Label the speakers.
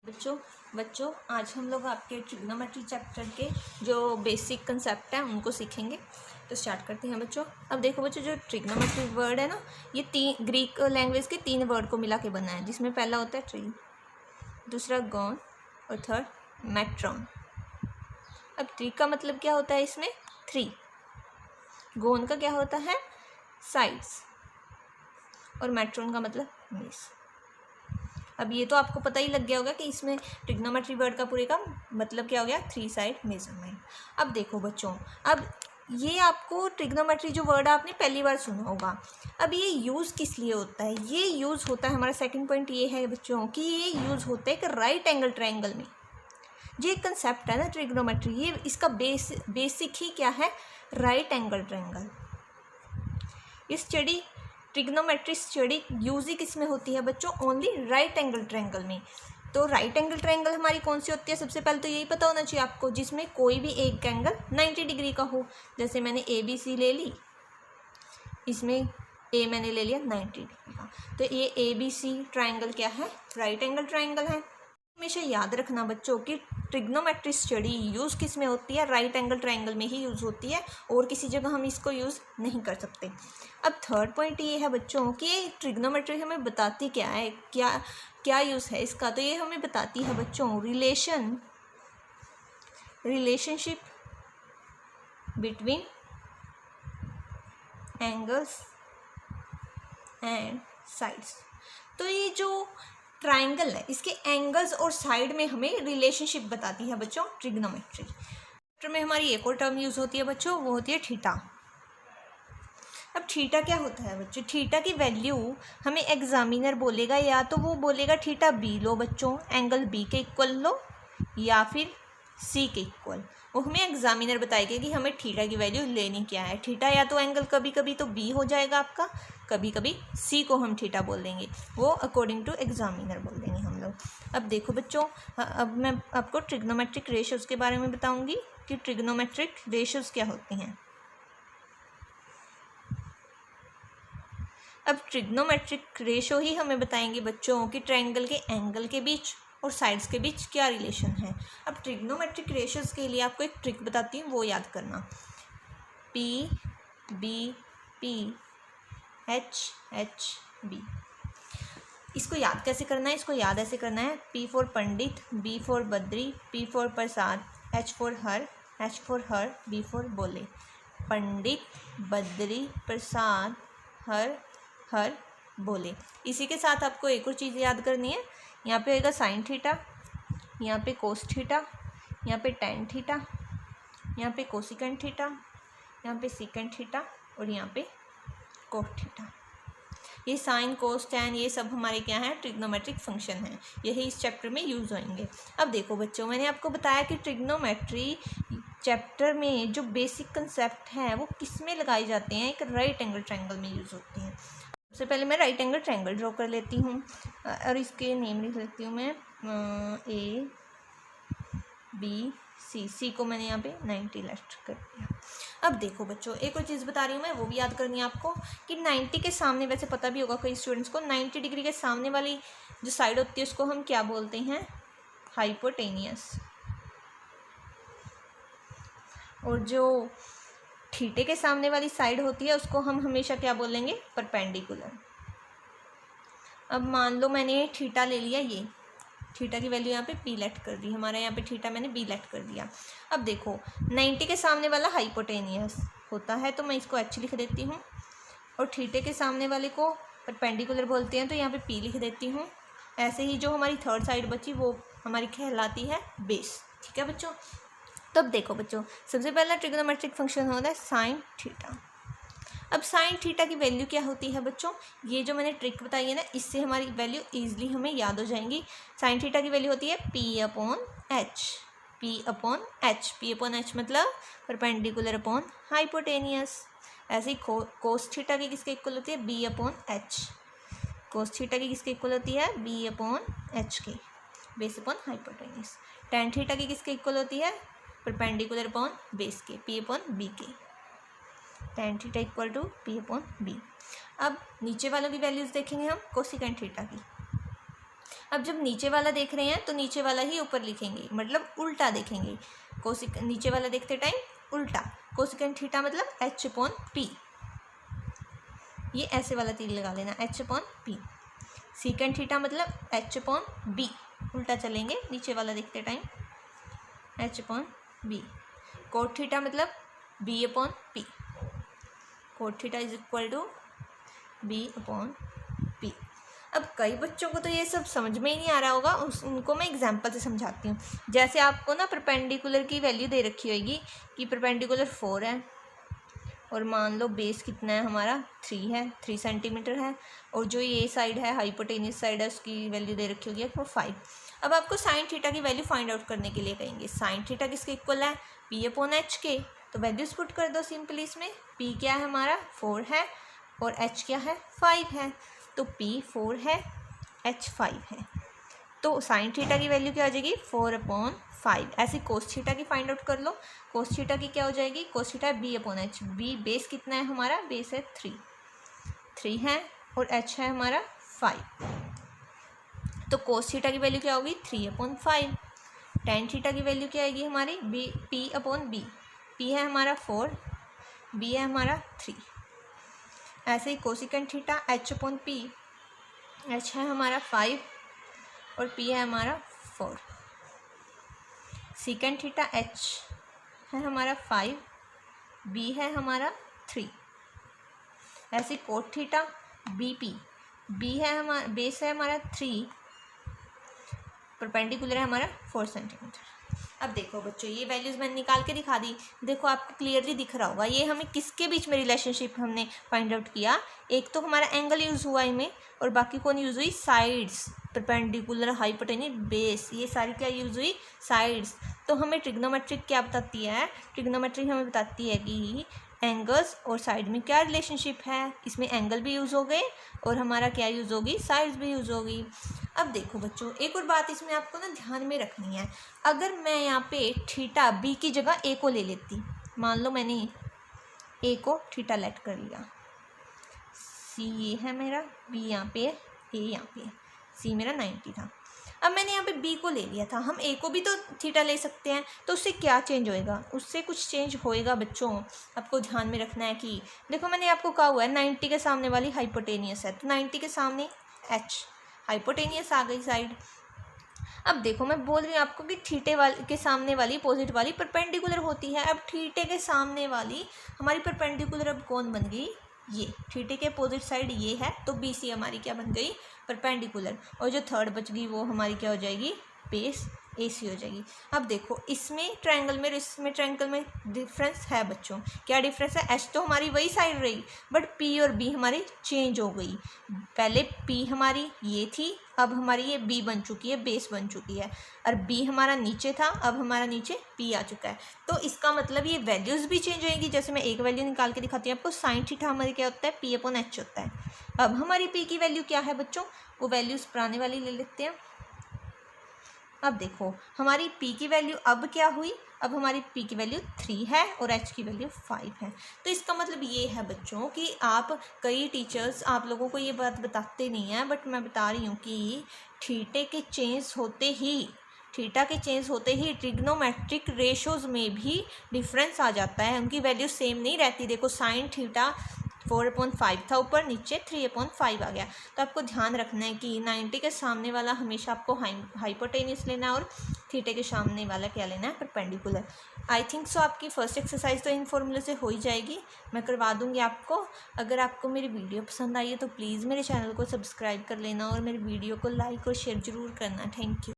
Speaker 1: बच्चों आज हम लोग आपके ट्रिग्नोमेट्री चैप्टर के जो बेसिक कंसेप्ट हैं उनको सीखेंगे। तो स्टार्ट करते हैं बच्चों। अब देखो बच्चों, जो ट्रिग्नोमेट्री वर्ड है ना, ये तीन ग्रीक लैंग्वेज के तीन वर्ड को मिला के बना है, जिसमें पहला होता है ट्री, दूसरा गॉन और थर्ड मेट्रॉन। अब ट्री का मतलब क्या होता है इसमें? 3। गॉन का क्या होता है? साइड्स। और मेट्रॉन का मतलब बेस। अब ये तो आपको पता ही लग गया होगा कि इसमें ट्रिग्नोमेट्री वर्ड का पूरे का मतलब क्या हो गया? 3 साइड मेजरमेंट। अब देखो बच्चों, अब ये आपको ट्रिग्नोमेट्री जो वर्ड आपने पहली बार सुना होगा। अब ये यूज़ किस लिए होता है? ये यूज़ होता है, हमारा सेकंड पॉइंट ये है बच्चों कि ये यूज़ होता है एक राइट एंगल ट्रायंगल में। ये कंसेप्ट है ना ट्रिग्नोमेट्री, ये इसका बेसिक ही क्या है? Right angle triangle. ये स्टडी ट्रिग्नोमेट्री स्टडी यूज ही किस में होती है बच्चों? ओनली राइट एंगल ट्रायंगल में। तो राइट एंगल ट्रायंगल हमारी कौन सी होती है? सबसे पहले तो यही पता होना चाहिए आपको, जिसमें कोई भी एक एंगल 90 डिग्री का हो। जैसे मैंने ABC ले ली, इसमें A मैंने ले लिया 90 डिग्री का, तो ये ABC ट्रायंगल क्या है? राइट एंगल ट्रायंगल है। हमेशा याद रखना बच्चों कि ट्रिग्नोमेट्री स्टडी यूज़ किस में होती है? राइट एंगल ट्रायंगल में ही यूज़ होती है, और किसी जगह हम इसको यूज़ नहीं कर सकते। अब थर्ड पॉइंट ये है बच्चों कि ये ट्रिग्नोमेट्री हमें बताती क्या है, क्या यूज़ है इसका? तो ये हमें बताती है बच्चों relationship between angles and sides. तो ये जो ट्रायंगल है, इसके एंगल्स और साइड में हमें रिलेशनशिप बताती है बच्चों ट्रिग्नोमेट्री में। हमारी एक और टर्म यूज़ होती है बच्चों, वो होती है थीटा। अब थीटा क्या होता है बच्चों? थीटा की वैल्यू हमें एग्जामिनर बोलेगा, या तो वो बोलेगा थीटा बी लो बच्चों, एंगल बी के इक्वल लो, या फिर सी के इक्वल। वो हमें एग्जामिनर बताएगा कि हमें थीटा की वैल्यू लेनी क्या है। थीटा या तो एंगल कभी कभी तो बी हो जाएगा आपका, कभी कभी सी को हम थीटा बोल देंगे, वो अकॉर्डिंग टू एग्जामिनर बोल देंगे हम लोग। अब देखो बच्चों, अब मैं आपको ट्रिग्नोमेट्रिक रेशियोज़ के बारे में बताऊंगी कि ट्रिग्नोमेट्रिक रेशियोज़ क्या होती हैं। अब ट्रिग्नोमेट्रिक रेशियो ही हमें बताएंगे बच्चों कि ट्रायंगल के एंगल के बीच और साइड्स के बीच क्या रिलेशन है। अब ट्रिग्नोमेट्रिक रेशियोज़ के लिए आपको एक ट्रिक बताती हूँ, वो याद करना। PBP HHB। इसको याद कैसे करना है? इसको याद ऐसे करना है, P for Pandit, B for Badri, P for Prasad, H for her, B for बोले। पंडित, बद्री, प्रसाद, हर, बोले। इसी के साथ आपको एक और चीज़ याद करनी है। यहाँ पे होगा साइन थीटा, यहाँ पे कोस थीटा, यहाँ पे टेन थीटा, यहाँ पे कोसिकेंट थीटा, यहाँ पे सीकेंट थीटा, और यहाँ पे कोट थीटा। ये साइन, कोस, टेन, ये सब हमारे क्या हैं? ट्रिग्नोमेट्रिक फंक्शन हैं। यही इस चैप्टर में यूज़ होंगे। अब देखो बच्चों, मैंने आपको बताया कि ट्रिग्नोमेट्री चैप्टर में जो बेसिक कंसेप्ट हैं वो किस में लगाए जाते हैं? एक राइट एंगल ट्रायंगल में यूज़ होती हैं। सबसे पहले मैं राइट एंगल ट्रायंगल ड्रॉ कर लेती हूँ, और इसके नेम लिख लेती हूँ मैं ABC। सी को मैंने यहाँ पे 90 लेफ्ट कर दिया। अब देखो बच्चों, एक और चीज़ बता रही हूँ मैं, वो भी याद करनी है आपको कि 90 के सामने, वैसे पता भी होगा कई स्टूडेंट्स को, 90 डिग्री के सामने वाली जो साइड होती है उसको हम क्या बोलते हैं? हाइपोटेनियस। और जो थीटे के सामने वाली साइड होती है उसको हम हमेशा क्या बोलेंगे? परपेंडिकुलर। अब मान लो मैंने थीटा ले लिया, ये थीटा की वैल्यू यहाँ पे P लेट कर दी, हमारा यहाँ पे थीटा मैंने B लेट कर दिया। अब देखो 90 के सामने वाला हाइपोटेनियस होता है, तो मैं इसको H लिख देती हूँ, और थीटे के सामने वाले को परपेंडिकुलर बोलते हैं, तो यहाँ पे P लिख देती हूँ। ऐसे ही जो हमारी थर्ड साइड बची वो हमारी कहलाती है बेस। ठीक है बच्चों? तब देखो बच्चों, सबसे पहला ट्रिग्नोमेट्रिक फंक्शन होता है साइन थीटा। अब साइन थीटा की वैल्यू क्या होती है बच्चों? ये जो मैंने ट्रिक बताई है ना, इससे हमारी वैल्यू ईजिली हमें याद हो जाएंगी। साइन थीटा की वैल्यू होती है P/H। P/H मतलब परपेंडिकुलर अपॉन हाइपोटेनियस। ऐसे ही कोस थीटा की किसके इक्वल होती है? B/H। कोस थीटा की किसके इक्वल होती है? B/H के, base upon hypotenuse. Tan theta की किसके इक्वल होती है? परपेंडिकुलर अपॉन बेस के, P/B के। Tan theta equal to P/B। अब नीचे वालों की वैल्यूज़ देखेंगे हम कोसिकेंट थीटा की। अब जब नीचे वाला देख रहे हैं तो नीचे वाला ही ऊपर लिखेंगे, मतलब उल्टा देखेंगे। नीचे वाला देखते टाइम उल्टा। कोसेकेंट थीटा मतलब h/p, ये ऐसे वाला तीर लगा लेना, h/p। सेकेंड थीटा मतलब h/b, उल्टा चलेंगे नीचे वाला देखते टाइम, h/b। कोट थीटा मतलब b/p, cot theta is equal to b/p। अब कई बच्चों को तो ये सब समझ में ही नहीं आ रहा होगा, उनको मैं एग्जांपल से समझाती हूँ। जैसे आपको ना परपेंडिकुलर की वैल्यू दे रखी होगी कि परपेंडिकुलर 4 है और मान लो बेस कितना है हमारा 3 है, 3 सेंटीमीटर है, और जो ये साइड है हाइपोटेनियस साइड है उसकी वैल्यू दे रखी होगी वो 5। अब आपको साइन थीटा की वैल्यू फाइंड आउट करने के लिए कहेंगे साइन थीटा किसके इक्वल है, p/h के। तो वैल्यूज पुट कर दो सिंपली इसमें। p क्या है हमारा 4 है और h क्या है 5 है, तो p 4 है h 5 है, तो साइन थीटा की वैल्यू क्या हो जाएगी 4/5। ऐसे कोस थीटा की फाइंड आउट कर लो। कोस थीटा की क्या हो जाएगी, cos theta b/h। b base कितना है हमारा, बेस है 3 है और h है हमारा 5, तो कोस थीटा की वैल्यू क्या होगी 3/5। टेन थीटा की वैल्यू क्या आएगी हमारी p/b। p है हमारा 4, b है हमारा 3। ऐसे ही कोसिकेंट थीटा h/p, h है हमारा 5 और p है हमारा 4। सेकेंड थीटा h है हमारा 5, b है हमारा 3। ऐसे कोट थीटा bp, b है हमारा बेस है हमारा 3, परपेंडिकुलर है हमारा 4 सेंटीमीटर। अब देखो बच्चों ये वैल्यूज़ मैंने निकाल के दिखा दी, देखो आपको क्लियरली दिख रहा होगा ये हमें किसके बीच में रिलेशनशिप हमने फाइंड आउट किया। एक तो हमारा एंगल यूज़ हुआ इनमें, और बाकी कौन यूज़ हुई, साइड्स, परपेंडिकुलर, हाइपोटेन्यूज, बेस, ये सारी क्या यूज़ हुई, साइड्स। तो हमें ट्रिग्नोमेट्रिक क्या बताती है, ट्रिग्नोमेट्रिक हमें बताती है कि एंगल्स और साइड में क्या रिलेशनशिप है। इसमें एंगल भी यूज़ हो गए और हमारा क्या यूज़ होगी, साइड्स भी यूज़ होगी। अब देखो बच्चों एक और बात इसमें आपको ना ध्यान में रखनी है। अगर मैं यहाँ पे थीटा b की जगह a को ले लेती, मान लो मैंने a को थीटा लेट कर लिया, c ये है मेरा, b यहाँ पे है, a यहाँ पे है, c मेरा 90 था। अब मैंने यहाँ पे b को ले लिया था, हम a को भी तो थीटा ले सकते हैं, तो उससे क्या चेंज होएगा, उससे कुछ चेंज होएगा बच्चों। आपको ध्यान में रखना है कि देखो मैंने आपको कहा हुआ है 90 के सामने वाली हाइपोटेनियस है, तो 90 के सामने h, हाइपोटेनियस आ गई साइड। अब देखो मैं बोल रही हूँ आपको कि थीटे वाले के सामने वाली अपोजिट वाली परपेंडिकुलर होती है। अब थीटे के सामने वाली हमारी परपेंडिकुलर अब कौन बन गई, ये थीटे के अपोजिट साइड ये है, तो बी सी हमारी क्या बन गई, परपेंडिकुलर। और जो थर्ड बच गई वो हमारी क्या हो जाएगी, बेस ए सी हो जाएगी। अब देखो इसमें ट्रायंगल में, इसमें ट्रायंगल में डिफरेंस है बच्चों, क्या डिफरेंस है, एच तो हमारी वही साइड रही बट पी और बी हमारी चेंज हो गई। पहले पी हमारी ये थी, अब हमारी ये बी बन चुकी है, बेस बन चुकी है, और बी हमारा नीचे था, अब हमारा नीचे पी आ चुका है। तो इसका मतलब ये वैल्यूज़ भी चेंज होएंगी। जैसे मैं एक वैल्यू निकाल के दिखाती हूँ आपको, साइन थीटा हमारी क्या होता है, p/h होता है। अब हमारी p की वैल्यू क्या है बच्चों, वो वैल्यूज़ पुराने वाली ले लेते हैं। अब देखो हमारी p की वैल्यू अब क्या हुई, अब हमारी p की वैल्यू 3 है और h की वैल्यू 5 है। तो इसका मतलब ये है बच्चों कि आप, कई टीचर्स आप लोगों को ये बात बताते नहीं हैं, बट मैं बता रही हूँ कि थीटा के चेंज होते ही ट्रिग्नोमेट्रिक रेशोज़ में भी डिफरेंस आ जाता है, उनकी वैल्यू सेम नहीं रहती। देखो साइन थीटा 4/5 था ऊपर, नीचे 3/5 आ गया। तो आपको ध्यान रखना है कि 90 के सामने वाला हमेशा आपको हाइपोटेनियस लेना है और थीटे के सामने वाला क्या लेना है, परपेंडिकुलर। आई थिंक सो आपकी फर्स्ट एक्सरसाइज तो इन फॉर्मूले से हो ही जाएगी, मैं करवा दूंगी आपको। अगर आपको मेरी वीडियो पसंद आई है तो प्लीज़ मेरे चैनल को सब्सक्राइब कर लेना और मेरी वीडियो को लाइक और शेयर ज़रूर करना। Thank you.